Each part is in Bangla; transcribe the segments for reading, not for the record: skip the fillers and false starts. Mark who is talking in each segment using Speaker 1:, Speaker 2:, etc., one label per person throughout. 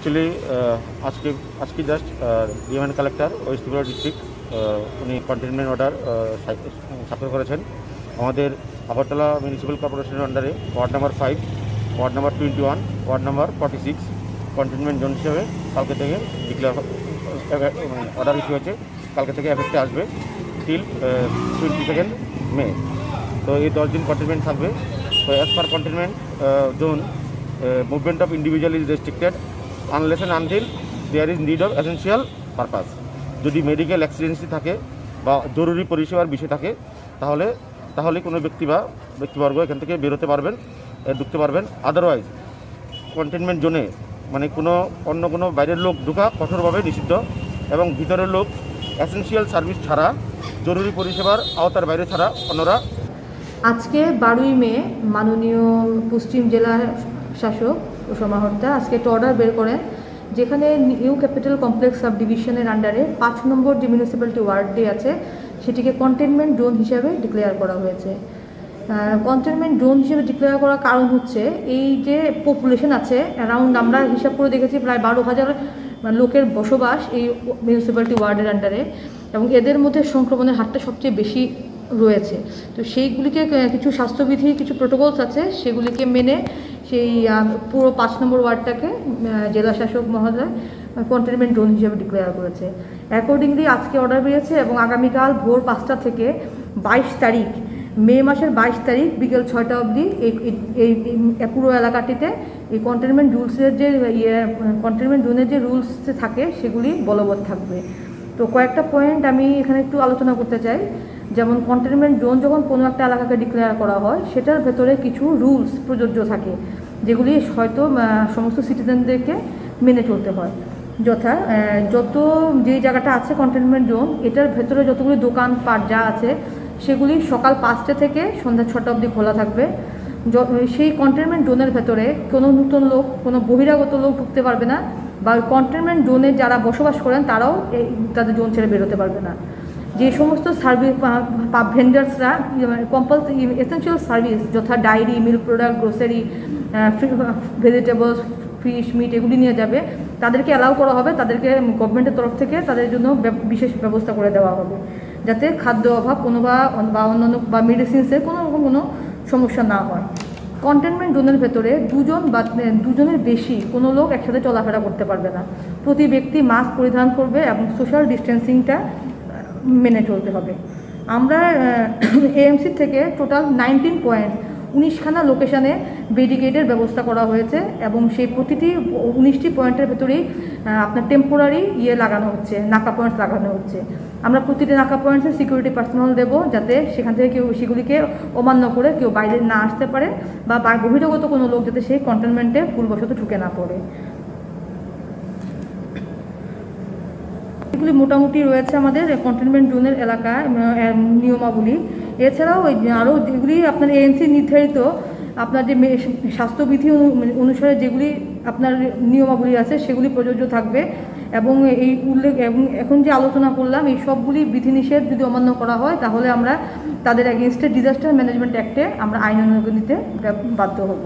Speaker 1: অ্যাকচুয়ালি আজকে just DMN collector west Tripura district উনি কন্টেনমেন্ট অর্ডার স্বাক্ষর করেছেন। আমাদের আগরতলা মিউনিসিপ্যাল কর্পোরেশনের আন্ডারে ward number 5, ward number 21, ward number 46 containment zone হিসেবে কালকে থেকে ডিক্লেয়ার অর্ডার ইস্যু হয়েছে। কালকে থেকে এফেক্টে আসবে টিল 22 মে। তো এই 10 দিন কন্টেনমেন্ট থাকবে। তো as per containment zone, movement of individual is restricted unless and until there is need of essential purpose. যদি মেডিকেল অ্যাক্সিডেন্সি থাকে বা জরুরি পরিষেবার বিষয় থাকে তাহলে কোনো ব্যক্তিবর্গ এখান থেকে বেরোতে পারবেন, ঢুকতে পারবেন। আদারওয়াইজ কন্টেনমেন্ট জোনে মানে অন্য কোনো বাইরের লোক ঢোকা কঠোরভাবে নিষিদ্ধ এবং ভিতরের লোক এসেন্সিয়াল সার্ভিস ছাড়া, জরুরি পরিষেবার আওতার বাইরে ছাড়া অন্যরা।
Speaker 2: আজকে 12ই মে মাননীয় পশ্চিম জেলার শাসক ও সমাহর্তা আজকে একটা অর্ডার বের করেন, যেখানে নিউ ক্যাপিটাল কমপ্লেক্স সাব ডিভিশনের আন্ডারে 5 নম্বর যে মিউনিসিপ্যালিটি ওয়ার্ডটি আছে সেটিকে কন্টেনমেন্ট জোন হিসাবে ডিক্লেয়ার করা হয়েছে। কন্টেনমেন্ট জোন হিসেবে ডিক্লেয়ার করার কারণ হচ্ছে এই যে পপুলেশন আছে অ্যারাউন্ড, আমরা হিসাব করে দেখেছি প্রায় 12,000 লোকের বসবাস এই মিউনিসিপ্যালিটি ওয়ার্ডের আন্ডারে, এবং এদের মধ্যে সংক্রমণের হারটা সবচেয়ে বেশি রয়েছে। তো সেইগুলিকে কিছু স্বাস্থ্যবিধি, কিছু প্রোটোকলস আছে, সেগুলিকে মেনে সেই পুরো 5 নম্বর ওয়ার্ডটাকে জেলা শাসক মহোদয় কন্টেনমেন্ট জোন হিসেবে ডিক্লেয়ার করেছে। অ্যাকর্ডিংলি আজকে অর্ডার বেরিয়েছে এবং আগামীকাল ভোর 5টা থেকে 22 তারিখ, মে মাসের 22 তারিখ বিকেল 6টা অবধি এই পুরো এলাকাটিতে এই কন্টেনমেন্ট রুলসের যে কন্টেনমেন্ট জোনের যে রুলস থাকে সেগুলি বলবৎ থাকবে। তো কয়েকটা পয়েন্ট আমি এখানে একটু আলোচনা করতে চাই। যেমন কন্টেনমেন্ট জোন যখন কোনো একটা এলাকাকে ডিক্লেয়ার করা হয় সেটার ভেতরে কিছু রুলস প্রযোজ্য থাকে, যেগুলি হয়তো সমস্ত সিটিজেনদেরকে মেনে চলতে হয়। যথা যেই জায়গাটা আছে কন্টেনমেন্ট জোন, এটার ভেতরে যতগুলি দোকানপাট যা আছে সেগুলি সকাল 5টা থেকে সন্ধ্যা 6টা অবধি খোলা থাকবে। সেই কন্টেনমেন্ট জোনের ভেতরে কোনো নতুন লোক, কোনো বহিরাগত লোক ঢুকতে পারবে না, বা কন্টেনমেন্ট জোনে যারা বসবাস করেন তারাও তাদের জোন ছেড়ে বেরোতে পারবে না। যে সমস্ত সার্ভিস ভেন্ডার্সরা কম্পালসারি এসেন্সিয়াল সার্ভিস যথা dairy, milk product, grocery, vegetables, fish, meat এগুলি নিয়ে যাবে, তাদেরকে অ্যালাউ করা হবে। তাদেরকে গভর্নমেন্টের তরফ থেকে তাদের জন্য বিশেষ ব্যবস্থা করে দেওয়া হবে, যাতে খাদ্য অভাব বা অন্যান্য বা মেডিসিনসের কোনো সমস্যা না হয়। কন্টেনমেন্ট জোনের ভেতরে 2জন বা 2জনের বেশি কোনো লোক একসাথে চলাফেরা করতে পারবে না। প্রতি ব্যক্তি মাস্ক পরিধান করবে এবং সোশ্যাল ডিস্টেন্সিংটা মেনে চলতে হবে। আমরা এএমসি থেকে টোটাল 19খানা লোকেশানে ব্যারিকেডের ব্যবস্থা করা হয়েছে এবং সেই প্রতিটি 19টি পয়েন্টের ভেতরেই আপনার টেম্পোরারি লাগানো হচ্ছে, নাকা পয়েন্টস লাগানো হচ্ছে। আমরা প্রতিটি নাকা পয়েন্টসে সিকিউরিটি পার্সোনাল দেব, যাতে সেখান থেকে কেউ সেগুলিকে অমান্য করে কেউ বাইরে না আসতে পারে, বা বহিরাগত কোনো লোক যাতে সেই কন্টেনমেন্টে ভুলবশত ঢুকে না পড়ে। এগুলি মোটামুটি রয়েছে আমাদের কন্টেনমেন্ট জোনের এলাকায় নিয়মাবলী। এছাড়াও আরও যেগুলি আপনার এএনসি নির্ধারিত আপনার যে স্বাস্থ্যবিধি অনুসারে যেগুলি আপনার নিয়মাবলী আছে সেগুলি প্রযোজ্য থাকবে, এবং এই উল্লেখ এবং এখন যে আলোচনা করলাম এই সবগুলি বিধিনিষেধ যদি অমান্য করা হয় তাহলে আমরা তাদের এগেনস্টে ডিজাস্টার ম্যানেজমেন্ট অ্যাক্টে আমরা আইন নিতে বাধ্য হব।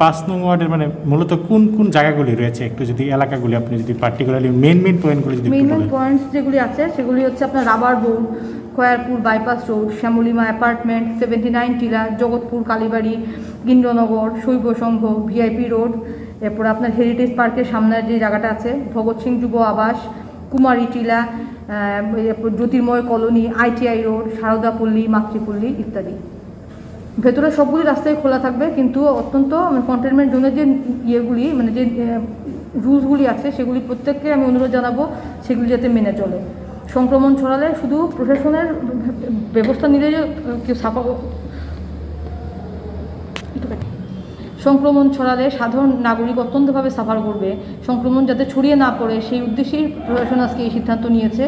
Speaker 3: 5 নং ওয়ার্ডের মানে মূলত কোন কোন জায়গাগুলি রয়েছে, একটু যদি এলাকাগুলি আপনি যদি পার্টিকুলারলি মেইন পয়েন্টগুলি যদি
Speaker 2: মেইন পয়েন্টস যেগুলি আছে সেগুলি হচ্ছে আপনার rubber board, Khayarpur bypass road, শ্যামলিমা অ্যাপার্টমেন্ট, 79 টিলা, জগৎপুর কালীবাড়ি, ইন্দ্রনগর, শৈব সংঘ, ভিআইপি রোড, এরপর আপনার হেরিটেজ পার্কের সামনের যে জায়গাটা আছে, ভগৎ সিং যুব আবাস, কুমারী টিলা, জ্যোতির্ময় কলোনি, আইটিআই রোড, শারদাপল্লী, মাতৃপল্লী ইত্যাদি। ভেতরে সবগুলি রাস্তায় খোলা থাকবে, কিন্তু অত্যন্ত কন্টেনমেন্ট জোনের যে মানে যে রুলসগুলি আছে সেগুলি প্রত্যেককে আমি অনুরোধ জানাবো সেগুলি যাতে মেনে চলে। সংক্রমণ ছড়ালে শুধু প্রশাসনের ব্যবস্থা নিলে কেউ সংক্রমণ ছড়ালে সাধারণ নাগরিক অত্যন্তভাবে সাফার করবে। সংক্রমণ যাতে ছড়িয়ে না পড়ে সেই উদ্দেশ্যেই প্রশাসন আজকে এই সিদ্ধান্ত নিয়েছে,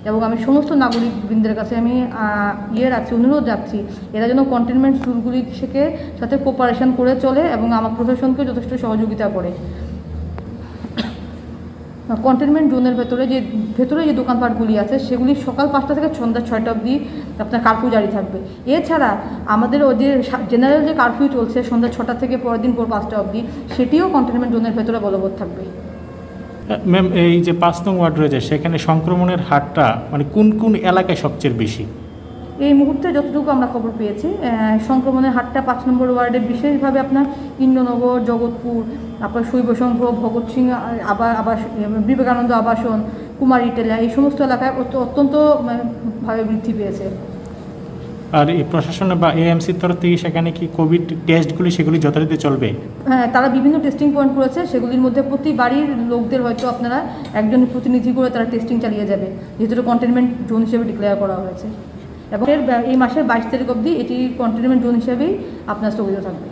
Speaker 2: এবং আমি সমস্ত নাগরিকবৃন্দের কাছে আমি অনুরোধ যাচ্ছি এরা যেন কন্টেনমেন্ট রুলগুলির সাথে কোঅপারেশন করে চলে এবং আমার প্রশাসনকে যথেষ্ট সহযোগিতা করে। কন্টেনমেন্ট জোনের ভেতরে যে দোকানপাটগুলি আছে সেগুলি সকাল 5টা থেকে সন্ধ্যা 6টা অবধি আপনার কারফিউ জারি থাকবে। এছাড়া আমাদের যে জেনারেল যে কারফিউ চলছে সন্ধ্যা 6টা থেকে পরের দিন ভোর 5টা অবধি, সেটিও কন্টেনমেন্ট জোনের ভেতরে বলবৎ থাকবে।
Speaker 3: ম্যাম, এই যে 5 নং ওয়ার্ড রয়েছে সেখানে সংক্রমণের হারটা মানে কোন কোন এলাকায় সবচেয়ে বেশি?
Speaker 2: এই মুহূর্তে যতটুকু আমরা খবর পেয়েছি সংক্রমণের হারটা 5 নম্বর ওয়ার্ডে বিশেষভাবে আপনার ইন্দ্রনগর, জগৎপুর, আপনার শৈবসংঘ, ভগৎ সিং বিবেকানন্দ আবাসন, কুমারী টেলা, এই সমস্ত এলাকায় অত্যন্ত ভাবে বৃদ্ধি পেয়েছে।
Speaker 3: আর এই প্রশাসনে বা এএমসির তরফ থেকে সেখানে কি কোভিড টেস্টগুলি সেগুলি যথারীতি চলবে?
Speaker 2: হ্যাঁ, তারা বিভিন্ন টেস্টিং পয়েন্ট করেছে, সেগুলির মধ্যে প্রতি বাড়ির লোকদের হয়তো আপনারা একজন প্রতিনিধি করে তারা টেস্টিং চালিয়ে যাবে, যেহেতু কন্টেনমেন্ট জোন হিসেবে ডিক্লেয়ার করা হয়েছে এবং এই মাসের 22 তারিখ অবধি এটি কন্টেনমেন্ট জোন হিসেবেই আপনার স্থগিত থাকবে।